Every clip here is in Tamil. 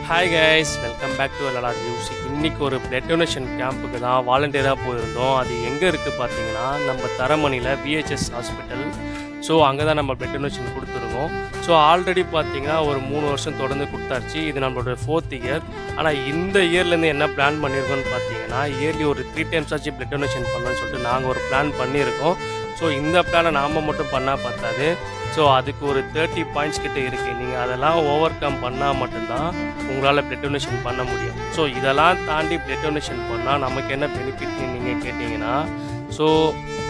Hi guys, welcome back to LLR music. இன்றைக்கி ஒரு பிளட் டொனேஷன் கேம்புக்கு தான் வாலண்டியராக போயிருந்தோம். அது எங்கே இருக்குது பார்த்தீங்கன்னா, நம்ம தரமணியில் VHS ஹாஸ்பிட்டல். ஸோ அங்கே தான் நம்ம பிளட் டொனேஷன் கொடுத்துருக்கோம். ஸோ ஆல்ரெடி பார்த்தீங்கன்னா ஒரு 3 வருஷம் தொடர்ந்து கொடுத்தாச்சு. இது நம்மளோட 4th இயர். ஆனால் இந்த இயர்லேருந்து என்ன பிளான் பண்ணியிருக்கோம்னு பார்த்தீங்கன்னா, இயர்லி ஒரு 3 டைம்ஸ் ஆச்சு பிளட் டொனேஷன் பண்ணணும்னு சொல்லிட்டு நாங்கள் ஒரு பிளான் பண்ணியிருக்கோம். ஸோ இந்த பிளானை நாம் மட்டும் பண்ணால் பத்தாது. ஸோ அதுக்கு ஒரு 30 பாயிண்ட்ஸ் கிட்டே இருக்குது. நீங்கள் அதெல்லாம் ஓவர் கம் பண்ணால் மட்டும்தான் உங்களால் பிளட் டொனேஷன் பண்ண முடியும். ஸோ இதெல்லாம் தாண்டி பிளட் டொனேஷன் பண்ணால் நமக்கு என்ன பெனிஃபிட்னு நீங்கள் கேட்டிங்கன்னா, ஸோ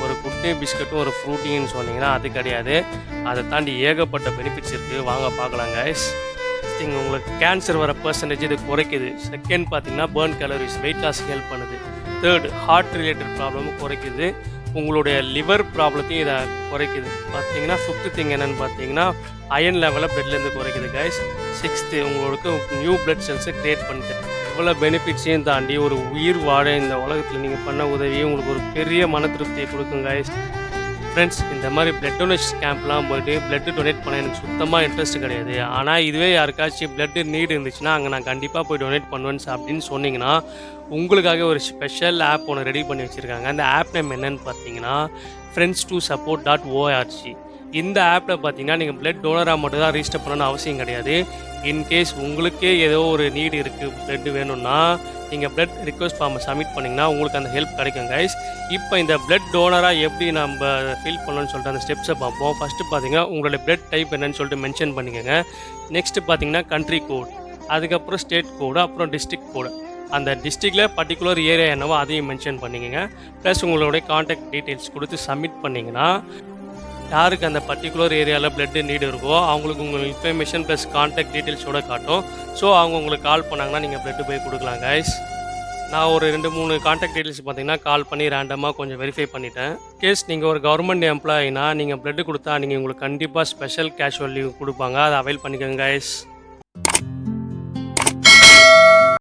ஒரு குட்டே பிஸ்கட்டும் ஒரு ஃப்ரூட்டின்னு சொன்னீங்கன்னா அது கிடையாது. அதை தாண்டி ஏகப்பட்ட பெனிஃபிட்ஸ் இருக்குது. வாங்க பார்க்கலாம் கைஸ். திங், உங்களுக்கு கேன்சர் வர பர்சன்டேஜ் இது குறைக்குது. செகண்ட் பார்த்தீங்கன்னா burn calories, weight loss help பண்ணுது. தேர்ட், ஹார்ட் ரிலேட்டட் ப்ராப்ளமும் குறைக்குது. உங்களுடைய லிவர் ப்ராப்ளத்தையும் இதை குறைக்குது. பார்த்தீங்கன்னா ஃபிஃப்த்து திங் என்னென்னு பார்த்தீங்கன்னா, அயன் லெவலை பிளட்லேருந்து குறைக்குது கைஸ். சிக்ஸ்த்து, உங்களுக்கு நியூ பிளட் செல்ஸை க்ரியேட் பண்ணிட்டு இவ்வளோ பெனிஃபிட்ஸையும் தாண்டி ஒரு உயிர் வாழ இந்த உலகத்தில் நீங்கள் பண்ண உதவி உங்களுக்கு ஒரு பெரிய மன திருப்தியை கொடுக்கும் கைஸ். ஃப்ரெண்ட்ஸ், இந்த மாதிரி பிளட் டொனேஷன் கேம்ப்லாம் போய்ட்டு பிளட் டொனேட் பண்ண எனக்கு சுத்தமாக இன்ட்ரெஸ்ட் கிடையாது. ஆனால் இதுவே யாருக்காச்சும் பிளட் நீடு இருந்துச்சுன்னா அங்கே நான் கண்டிப்பாக போய் டொனேட் பண்ணுவேன் அப்படின்னு சொன்னீங்கன்னா, உங்களுக்காக ஒரு ஸ்பெஷல் ஆப் ஒன்று ரெடி பண்ணி வச்சுருக்காங்க. அந்த ஆப் நேம் என்னன்னு பார்த்தீங்கன்னா friends2support.org. இந்த ஆப்பில் பார்த்தீங்கன்னா நீங்கள் பிளட் டோனராக மட்டும் தான் ரிஜிஸ்டர் பண்ணணும்னு அவசியம் கிடையாது. இன்கேஸ் உங்களுக்கே ஏதோ ஒரு நீடு இருக்குது, பிளட் வேணும்னா நீங்கள் பிளட் ரிக்வெஸ்ட் ஃபார்மை சப்மிட் பண்ணிங்கன்னா உங்களுக்கு அந்த ஹெல்ப் கிடைக்கும் கைஸ். இப்போ இந்த பிளட் டோனராக எப்படி நம்ம ஃபில் பண்ணணும்னு சொல்லிட்டு அந்த ஸ்டெப்ஸை பார்ப்போம். ஃபஸ்ட்டு பார்த்தீங்கன்னா உங்களோட பிளட் டைப் என்னன்னு சொல்லிட்டு மென்ஷன் பண்ணிக்கோங்க. நெக்ஸ்ட்டு பார்த்தீங்கன்னா கண்ட்ரி கோட், அதுக்கப்புறம் ஸ்டேட் கோடு, அப்புறம் டிஸ்ட்ரிக்ட் கோடு. அந்த டிஸ்ட்ரிக்டில் பர்டிகுலர் ஏரியா என்னவோ அதையும் மென்ஷன் பண்ணிக்கோங்க. ப்ளஸ் உங்களுடைய கான்டாக்ட் டீட்டெயில்ஸ் கொடுத்து சப்மிட் பண்ணிங்கன்னா, யாருக்கு அந்த பர்டிகுலர் ஏரியாவில் பிளட் நீடு இருக்கோ அவங்களுக்கு உங்கள் இன்ஃபர்மேஷன் ப்ளஸ் கான்டாக்ட் டீட்டெயில்ஸோடு காட்டும். ஸோ அவங்க உங்களுக்கு கால் பண்ணாங்கன்னா நீங்கள் பிளட்டு போய் கொடுக்கலாம் கைஸ். நான் ஒரு 2-3 கான்டாக்ட் டீட்டெயில்ஸ் பார்த்தீங்கன்னா கால் பண்ணி ரேண்டமாக கொஞ்சம் வெரிஃபை பண்ணிட்டேன். கேஸ் நீங்கள் ஒரு கவர்மெண்ட் எம்ப்ளாயினா நீங்கள் பிளட்டு கொடுத்தா நீங்கள் உங்களுக்கு கண்டிப்பாக ஸ்பெஷல் கேஷுவல் லீவ் கொடுப்பாங்க. அதை அவைல் பண்ணிக்கோங்க கைஸ்.